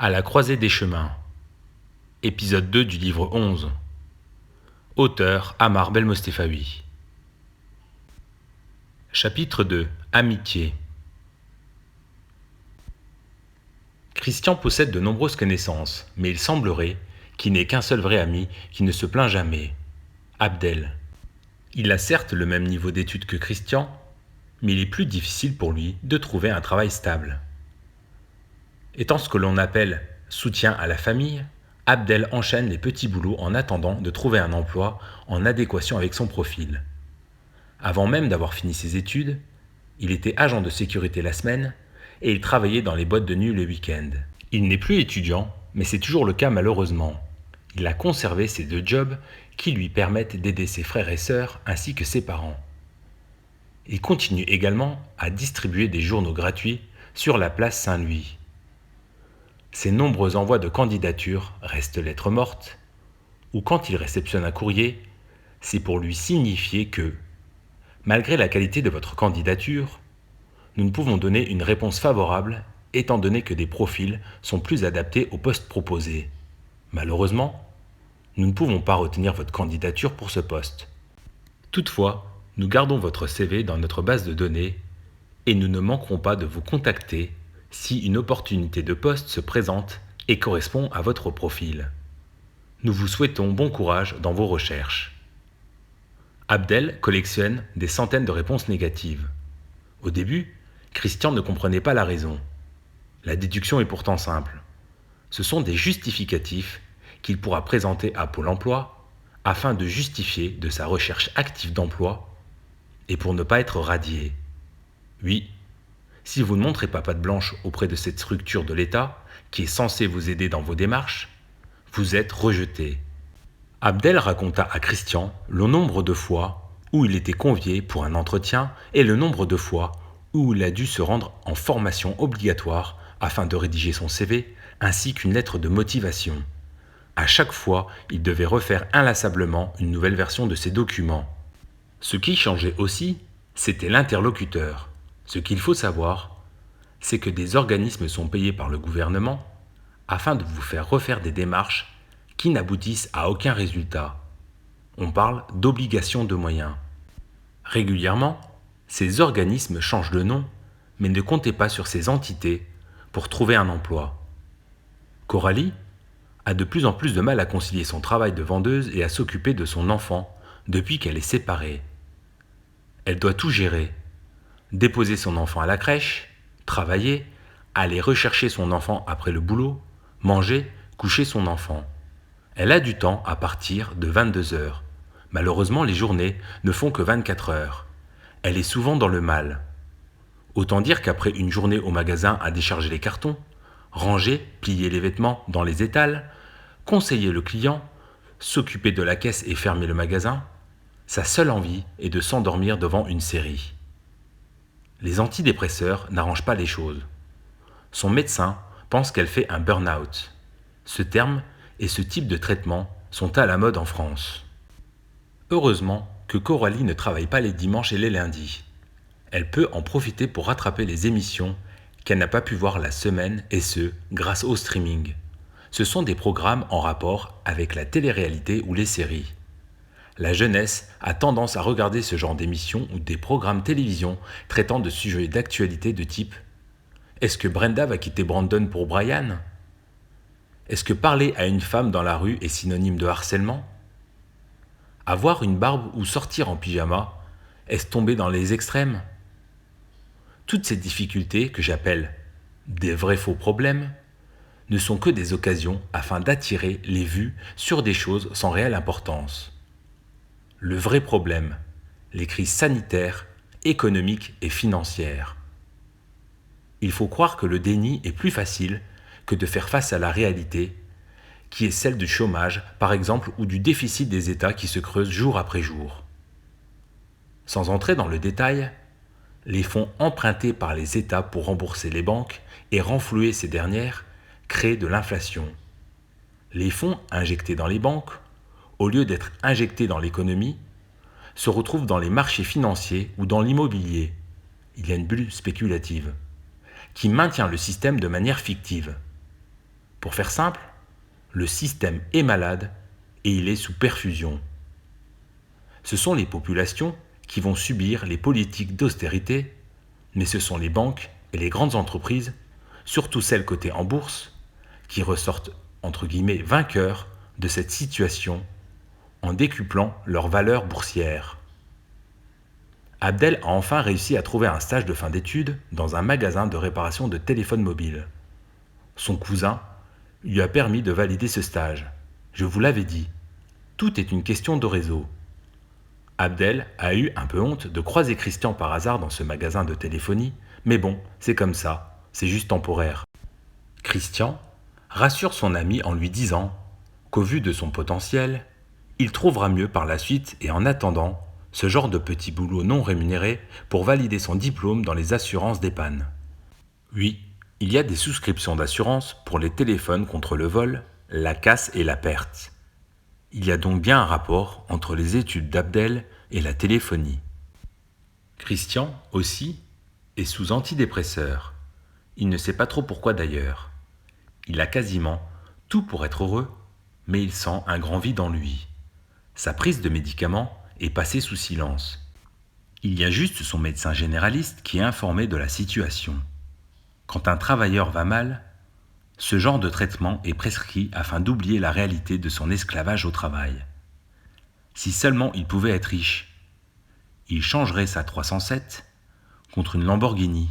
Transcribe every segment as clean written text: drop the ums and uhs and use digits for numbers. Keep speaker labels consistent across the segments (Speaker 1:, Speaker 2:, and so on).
Speaker 1: À la croisée des chemins. Épisode 2 du livre 11. Auteur Ammar Belmostefawi. Chapitre 2. Amitié. Christian possède de nombreuses connaissances, mais il semblerait qu'il n'ait qu'un seul vrai ami qui ne se plaint jamais. Abdel. Il a certes le même niveau d'études que Christian, mais il est plus difficile pour lui de trouver un travail stable. Étant ce que l'on appelle soutien à la famille, Abdel enchaîne les petits boulots en attendant de trouver un emploi en adéquation avec son profil. Avant même d'avoir fini ses études, il était agent de sécurité la semaine et il travaillait dans les boîtes de nuit le week-end. Il n'est plus étudiant, mais c'est toujours le cas malheureusement. Il a conservé ces deux jobs qui lui permettent d'aider ses frères et sœurs ainsi que ses parents. Il continue également à distribuer des journaux gratuits sur la place Saint-Louis. Ses nombreux envois de candidatures restent lettres mortes, ou quand il réceptionne un courrier, c'est pour lui signifier que, malgré la qualité de votre candidature, nous ne pouvons donner une réponse favorable étant donné que des profils sont plus adaptés au poste proposé. Malheureusement, nous ne pouvons pas retenir votre candidature pour ce poste. Toutefois, nous gardons votre CV dans notre base de données et nous ne manquerons pas de vous contacter si une opportunité de poste se présente et correspond à votre profil. Nous vous souhaitons bon courage dans vos recherches. Abdel collectionne des centaines de réponses négatives. Au début, Christian ne comprenait pas la raison. La déduction est pourtant simple. Ce sont des justificatifs qu'il pourra présenter à Pôle emploi afin de justifier de sa recherche active d'emploi et pour ne pas être radié. Oui, si vous ne montrez pas patte blanche auprès de cette structure de l'État qui est censée vous aider dans vos démarches, vous êtes rejeté. Abdel raconta à Christian le nombre de fois où il était convié pour un entretien et le nombre de fois où il a dû se rendre en formation obligatoire afin de rédiger son CV ainsi qu'une lettre de motivation. À chaque fois, il devait refaire inlassablement une nouvelle version de ses documents. Ce qui changeait aussi, c'était l'interlocuteur. Ce qu'il faut savoir, c'est que des organismes sont payés par le gouvernement afin de vous faire refaire des démarches qui n'aboutissent à aucun résultat. On parle d'obligation de moyens. Régulièrement, ces organismes changent de nom, mais ne comptez pas sur ces entités pour trouver un emploi. Coralie a de plus en plus de mal à concilier son travail de vendeuse et à s'occuper de son enfant depuis qu'elle est séparée. Elle doit tout gérer. Déposer son enfant à la crèche, travailler, aller rechercher son enfant après le boulot, manger, coucher son enfant. Elle a du temps à partir de 22 heures. Malheureusement, les journées ne font que 24 heures. Elle est souvent dans le mal. Autant dire qu'après une journée au magasin à décharger les cartons, ranger, plier les vêtements dans les étals, conseiller le client, s'occuper de la caisse et fermer le magasin, sa seule envie est de s'endormir devant une série. Les antidépresseurs n'arrangent pas les choses. Son médecin pense qu'elle fait un burn-out. Ce terme et ce type de traitement sont à la mode en France. Heureusement que Coralie ne travaille pas les dimanches et les lundis. Elle peut en profiter pour rattraper les émissions qu'elle n'a pas pu voir la semaine et ce, grâce au streaming. Ce sont des programmes en rapport avec la télé-réalité ou les séries. La jeunesse a tendance à regarder ce genre d'émissions ou des programmes télévision traitant de sujets d'actualité de type « Est-ce que Brenda va quitter Brandon pour Brian ?» Est-ce que parler à une femme dans la rue est synonyme de harcèlement ? Avoir une barbe ou sortir en pyjama, est-ce tomber dans les extrêmes ? Toutes ces difficultés que j'appelle des vrais faux problèmes ne sont que des occasions afin d'attirer les vues sur des choses sans réelle importance. Le vrai problème, les crises sanitaires, économiques et financières. Il faut croire que le déni est plus facile que de faire face à la réalité, qui est celle du chômage, par exemple, ou du déficit des États qui se creuse jour après jour. Sans entrer dans le détail, les fonds empruntés par les États pour rembourser les banques et renflouer ces dernières créent de l'inflation. Les fonds injectés dans les banques, au lieu d'être injectés dans l'économie, se retrouvent dans les marchés financiers ou dans l'immobilier. Il y a une bulle spéculative qui maintient le système de manière fictive. Pour faire simple, le système est malade et il est sous perfusion. Ce sont les populations qui vont subir les politiques d'austérité, mais ce sont les banques et les grandes entreprises, surtout celles cotées en bourse, qui ressortent entre guillemets vainqueurs de cette situation en décuplant leur valeur boursière. Abdel a enfin réussi à trouver un stage de fin d'études dans un magasin de réparation de téléphones mobiles. Son cousin lui a permis de valider ce stage. Je vous l'avais dit, tout est une question de réseau. Abdel a eu un peu honte de croiser Christian par hasard dans ce magasin de téléphonie, mais bon, c'est comme ça, c'est juste temporaire. Christian rassure son ami en lui disant qu'au vu de son potentiel, il trouvera mieux par la suite et en attendant, ce genre de petit boulot non rémunéré pour valider son diplôme dans les assurances des pannes. Oui, il y a des souscriptions d'assurance pour les téléphones contre le vol, la casse et la perte. Il y a donc bien un rapport entre les études d'Abdel et la téléphonie. Christian, aussi, est sous antidépresseur. Il ne sait pas trop pourquoi d'ailleurs. Il a quasiment tout pour être heureux, mais il sent un grand vide en lui. Sa prise de médicaments est passée sous silence. Il y a juste son médecin généraliste qui est informé de la situation. Quand un travailleur va mal, ce genre de traitement est prescrit afin d'oublier la réalité de son esclavage au travail. Si seulement il pouvait être riche, il changerait sa 307 contre une Lamborghini.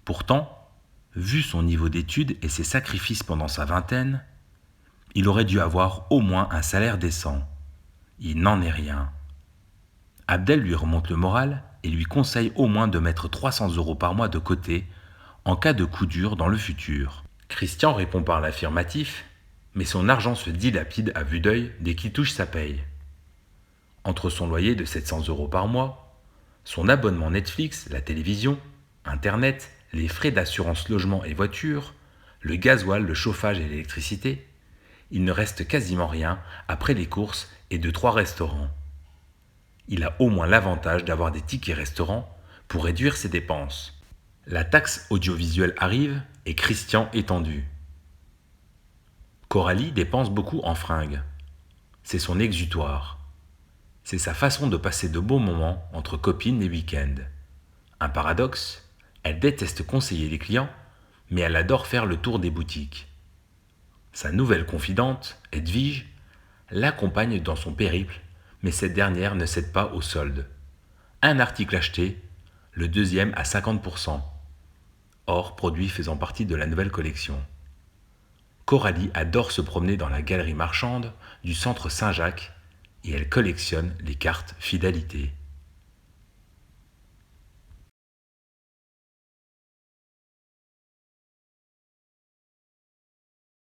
Speaker 1: Pourtant, vu son niveau d'études et ses sacrifices pendant sa vingtaine, il aurait dû avoir au moins un salaire décent. Il n'en est rien. Abdel lui remonte le moral et lui conseille au moins de mettre 300 € par mois de côté en cas de coup dur dans le futur. Christian répond par l'affirmatif, mais son argent se dilapide à vue d'œil dès qu'il touche sa paye. Entre son loyer de 700 € par mois, son abonnement Netflix, la télévision, Internet, les frais d'assurance logement et voiture, le gasoil, le chauffage et l'électricité, il ne reste quasiment rien après les courses et 2-3 restaurants. Il a au moins l'avantage d'avoir des tickets restaurants pour réduire ses dépenses. La taxe audiovisuelle arrive et Christian est tendu. Coralie dépense beaucoup en fringues. C'est son exutoire. C'est sa façon de passer de beaux moments entre copines les week-ends. Un paradoxe, elle déteste conseiller les clients, mais elle adore faire le tour des boutiques. Sa nouvelle confidente, Edwige, l'accompagne dans son périple, mais cette dernière ne cède pas aux soldes. Un article acheté, le deuxième à 50%, hors produits faisant partie de la nouvelle collection. Coralie adore se promener dans la galerie marchande du centre Saint-Jacques et elle collectionne les cartes fidélité.